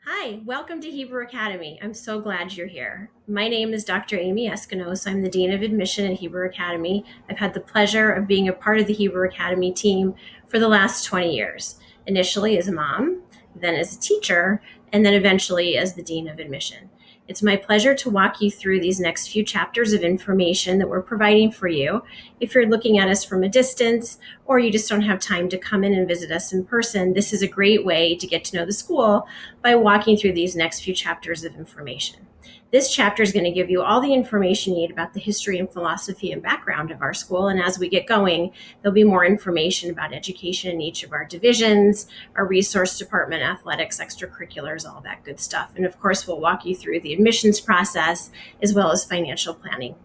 Hi, welcome to Hebrew Academy. I'm so glad you're here. My name is Dr. Amy Eskinos. I'm the Dean of Admission at Hebrew Academy. I've had the pleasure of being a part of the Hebrew Academy team for the last 20 years, initially as a mom, then as a teacher, and then eventually as the Dean of Admission. It's my pleasure to walk you through these next few chapters of information that we're providing for you. If you're looking at us from a distance or you just don't have time to come in and visit us in person, this is a great way to get to know the school by walking through these next few chapters of information. This chapter is going to give you all the information you need about the history and philosophy and background of our school. And as we get going, there'll be more information about education in each of our divisions, our resource department, athletics, extracurriculars, all that good stuff. And of course, we'll walk you through the admissions process as well as financial planning.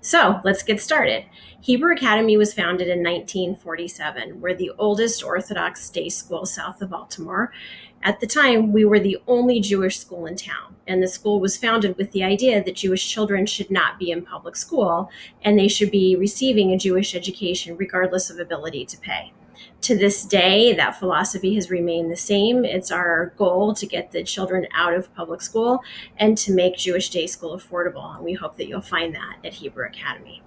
So let's get started. Hebrew Academy was founded in 1947. We're the oldest Orthodox day school south of Baltimore. At the time, we were the only Jewish school in town, and the school was founded with the idea that Jewish children should not be in public school, and they should be receiving a Jewish education regardless of ability to pay. To this day, that philosophy has remained the same. It's our goal to get the children out of public school and to make Jewish day school affordable, and we hope that you'll find that at Hebrew Academy.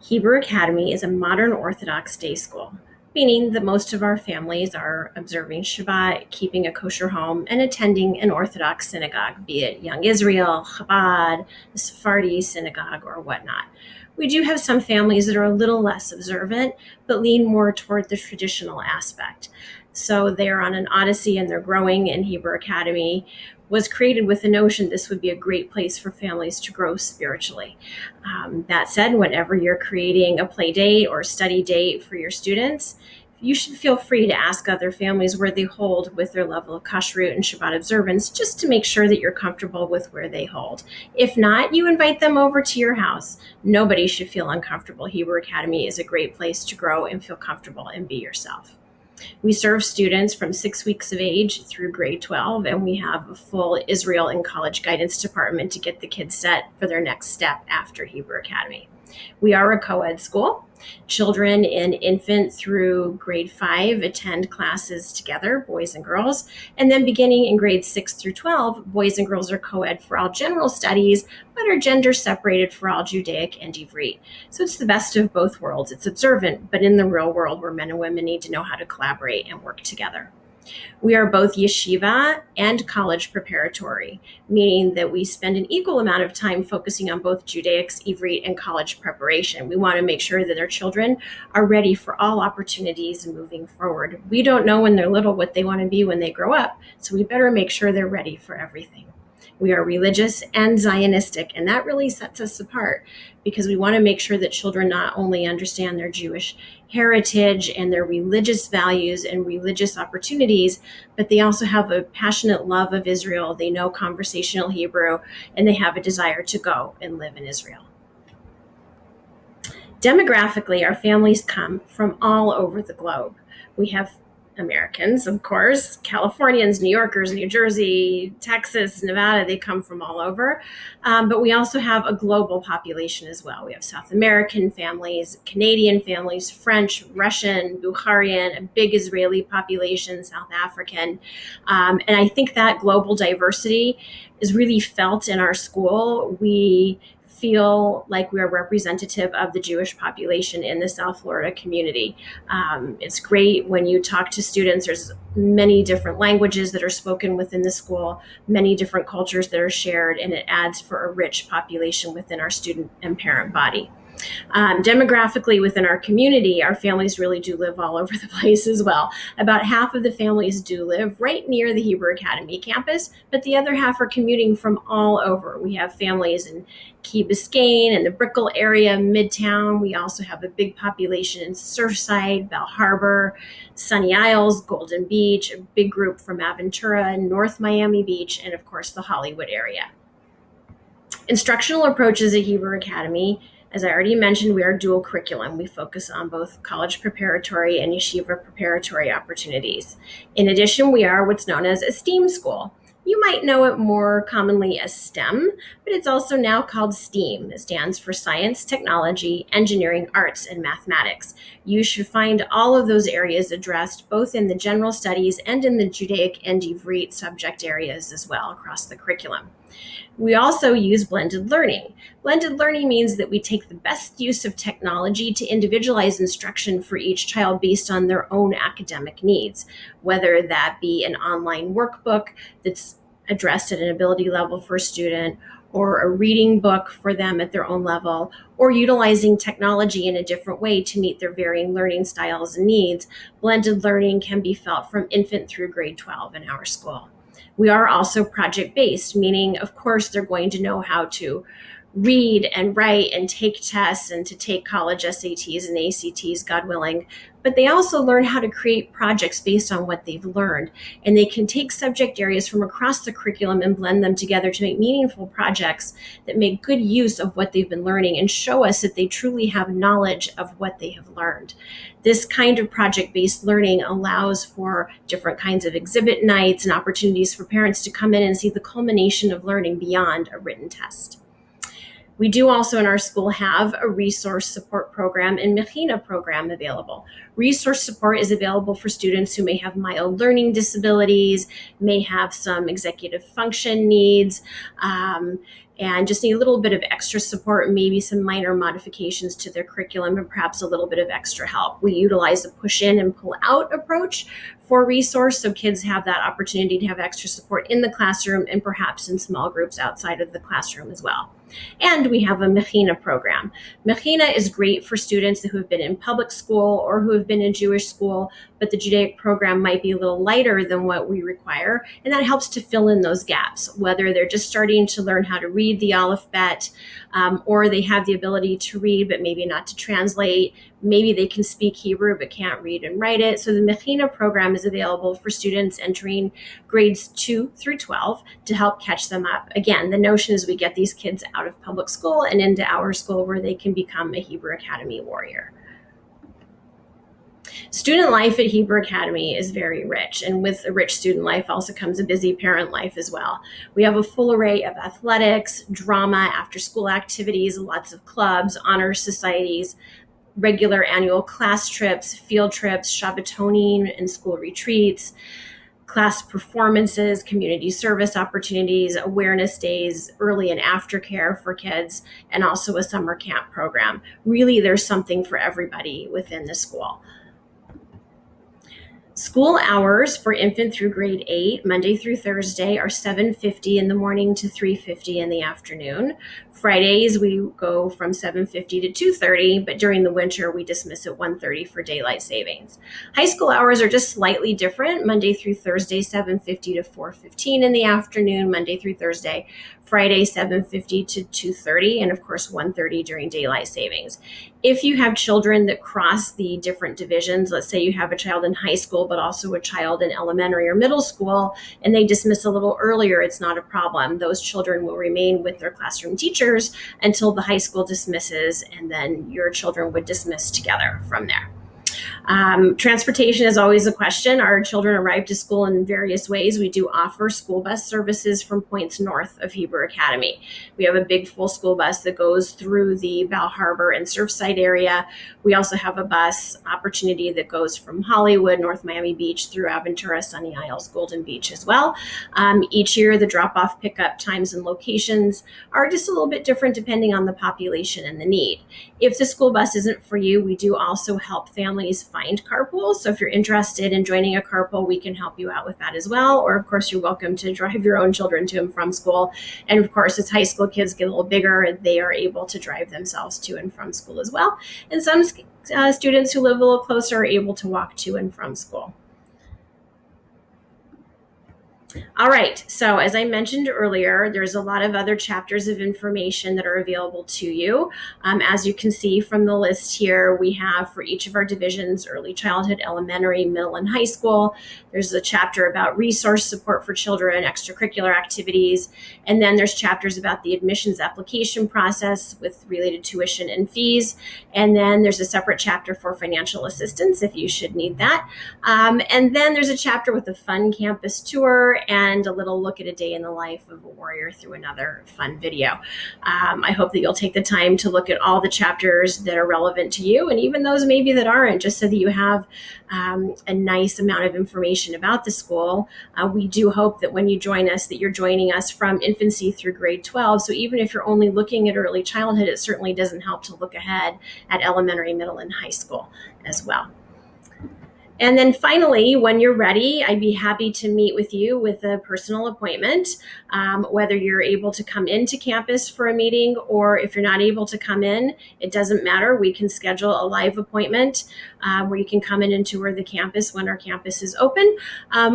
Hebrew Academy is a modern Orthodox day school, meaning that most of our families are observing Shabbat, keeping a kosher home, and attending an Orthodox synagogue, be it Young Israel, Chabad, the Sephardi synagogue, or whatnot. We do have some families that are a little less observant, but lean more toward the traditional aspect. So they're on an odyssey and they're growing, and Hebrew Academy was created with the notion this would be a great place for families to grow spiritually. That said, whenever you're creating a play date or study date for your students, you should feel free to ask other families where they hold with their level of kashrut and Shabbat observance, just to make sure that you're comfortable with where they hold. If not, you invite them over to your house. Nobody should feel uncomfortable. Hebrew Academy is a great place to grow and feel comfortable and be yourself. We serve students from 6 weeks of age through grade 12, and we have a full Israel and college guidance department to get the kids set for their next step after Hebrew Academy. We are a co-ed school. Children in infant through grade 5 attend classes together, boys and girls. And then beginning in grade 6 through 12, boys and girls are co-ed for all general studies, but are gender separated for all Judaic and Ivrit. So it's the best of both worlds. It's observant, but in the real world where men and women need to know how to collaborate and work together. We are both yeshiva and college preparatory, meaning that we spend an equal amount of time focusing on both Judaics, Ivrit, and college preparation. We want to make sure that our children are ready for all opportunities moving forward. We don't know when they're little what they want to be when they grow up, so we better make sure they're ready for everything. We are religious and Zionistic, and that really sets us apart because we want to make sure that children not only understand their Jewish heritage and their religious values and religious opportunities, but they also have a passionate love of Israel. They know conversational Hebrew, and they have a desire to go and live in Israel. Demographically, our families come from all over the globe. We have Americans, of course, Californians, New Yorkers, New Jersey, Texas, Nevada, they come from all over. But we also have a global population as well. We have South American families, Canadian families, French, Russian, Bukharian, a big Israeli population, South African. And I think that global diversity is really felt in our school. We feel like we are representative of the Jewish population in the South Florida community. It's great when you talk to students. There's many different languages that are spoken within the school, many different cultures that are shared, and it adds for a rich population within our student and parent body. Demographically within our community, our families really do live all over the place as well. About half of the families do live right near the Hebrew Academy campus, but the other half are commuting from all over. We have families in Key Biscayne and the Brickell area, Midtown. We also have a big population in Surfside, Bell Harbor, Sunny Isles, Golden Beach, a big group from Aventura, North Miami Beach, and of course the Hollywood area. Instructional approaches at Hebrew Academy. As I already mentioned, we are dual curriculum. We focus on both college preparatory and yeshiva preparatory opportunities. In addition, we are what's known as a STEAM school. You might know it more commonly as STEM, but it's also now called STEAM. It stands for Science, Technology, Engineering, Arts, and Mathematics. You should find all of those areas addressed both in the general studies and in the Judaic and Ivrit subject areas as well across the curriculum. We also use blended learning. Blended learning means that we take the best use of technology to individualize instruction for each child based on their own academic needs, whether that be an online workbook that's addressed at an ability level for a student, or a reading book for them at their own level, or utilizing technology in a different way to meet their varying learning styles and needs. Blended learning can be felt from infant through grade 12 in our school. We are also project-based, meaning, of course, they're going to know how to read and write and take tests and to take college SATs and ACTs, God willing, but they also learn how to create projects based on what they've learned. And they can take subject areas from across the curriculum and blend them together to make meaningful projects that make good use of what they've been learning and show us that they truly have knowledge of what they have learned. This kind of project-based learning allows for different kinds of exhibit nights and opportunities for parents to come in and see the culmination of learning beyond a written test. We do also in our school have a resource support program and Mechina program available. Resource support is available for students who may have mild learning disabilities, may have some executive function needs, and just need a little bit of extra support, maybe some minor modifications to their curriculum, and perhaps a little bit of extra help. We utilize a push in and pull out approach for resource, so kids have that opportunity to have extra support in the classroom and perhaps in small groups outside of the classroom as well. And we have a Mechina program. Mechina is great for students who have been in public school or who have been in Jewish school, but the Judaic program might be a little lighter than what we require, and that helps to fill in those gaps, whether they're just starting to learn how to read the alphabet, or they have the ability to read but maybe not to translate. Maybe they can speak Hebrew but can't read and write it. So the Mechina program is available for students entering grades 2 through 12 to help catch them up. Again, the notion is we get these kids out of public school and into our school where they can become a Hebrew Academy warrior. Student life at Hebrew Academy is very rich, and with a rich student life also comes a busy parent life as well. We have a full array of athletics, drama, after-school activities, lots of clubs, honor societies, regular annual class trips, field trips, Shabbatoning and school retreats, class performances, community service opportunities, awareness days, early and aftercare for kids, and also a summer camp program. Really, there's something for everybody within the school. School hours for infant through grade 8, Monday through Thursday, are 7:50 in the morning to 3:50 in the afternoon. Fridays, we go from 7:50 to 2:30, but during the winter, we dismiss at 1:30 for daylight savings. High school hours are just slightly different. Monday through Thursday, 7:50 to 4:15 in the afternoon, Monday through Thursday. Friday, 7:50 to 2:30, and of course, 1:30 during daylight savings. If you have children that cross the different divisions, let's say you have a child in high school, but also a child in elementary or middle school, and they dismiss a little earlier, it's not a problem. Those children will remain with their classroom teachers until the high school dismisses, and then your children would dismiss together from there. Transportation is always a question. Our children arrive to school in various ways. We do offer school bus services from points north of Hebrew Academy. We have a big full school bus that goes through the Bal Harbor and Surfside area. We also have a bus opportunity that goes from Hollywood, North Miami Beach, through Aventura, Sunny Isles, Golden Beach as well. Each year, the drop-off pickup times and locations are just a little bit different depending on the population and the need. If the school bus isn't for you, we do also help families find carpools. So if you're interested in joining a carpool, we can help you out with that as well. Or of course, you're welcome to drive your own children to and from school. And of course, as high school kids get a little bigger, they are able to drive themselves to and from school as well. And some students who live a little closer are able to walk to and from school. All right, so as I mentioned earlier, there's a lot of other chapters of information that are available to you. As you can see from the list here, we have for each of our divisions, early childhood, elementary, middle, and high school. There's a chapter about resource support for children, extracurricular activities, and then there's chapters about the admissions application process with related tuition and fees. And then there's a separate chapter for financial assistance if you should need that. And then there's a chapter with a fun campus tour and a little look at a day in the life of a warrior through another fun video. I hope that you'll take the time to look at all the chapters that are relevant to you, and even those maybe that aren't, just so that you have a nice amount of information about the school. We do hope that when you join us, that you're joining us from infancy through grade 12. So even if you're only looking at early childhood, it certainly doesn't help to look ahead at elementary, middle, and high school as well. And then finally, when you're ready, I'd be happy to meet with you with a personal appointment, whether you're able to come into campus for a meeting, or if you're not able to come in, it doesn't matter. We can schedule a live appointment where you can come in and tour the campus when our campus is open,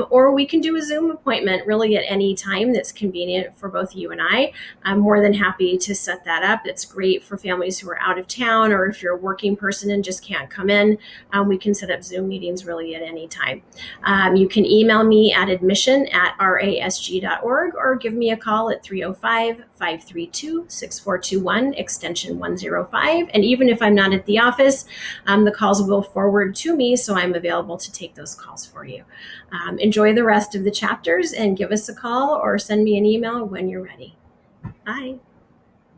or we can do a Zoom appointment really at any time that's convenient for both you and I. I'm more than happy to set that up. It's great for families who are out of town, or if you're a working person and just can't come in, we can set up Zoom meetings really at any time. You can email me at admission@rasg.org or give me a call at 305-532-6421, extension 105. And even if I'm not at the office, the calls will forward to me, so I'm available to take those calls for you. Enjoy the rest of the chapters and give us a call or send me an email when you're ready. Bye.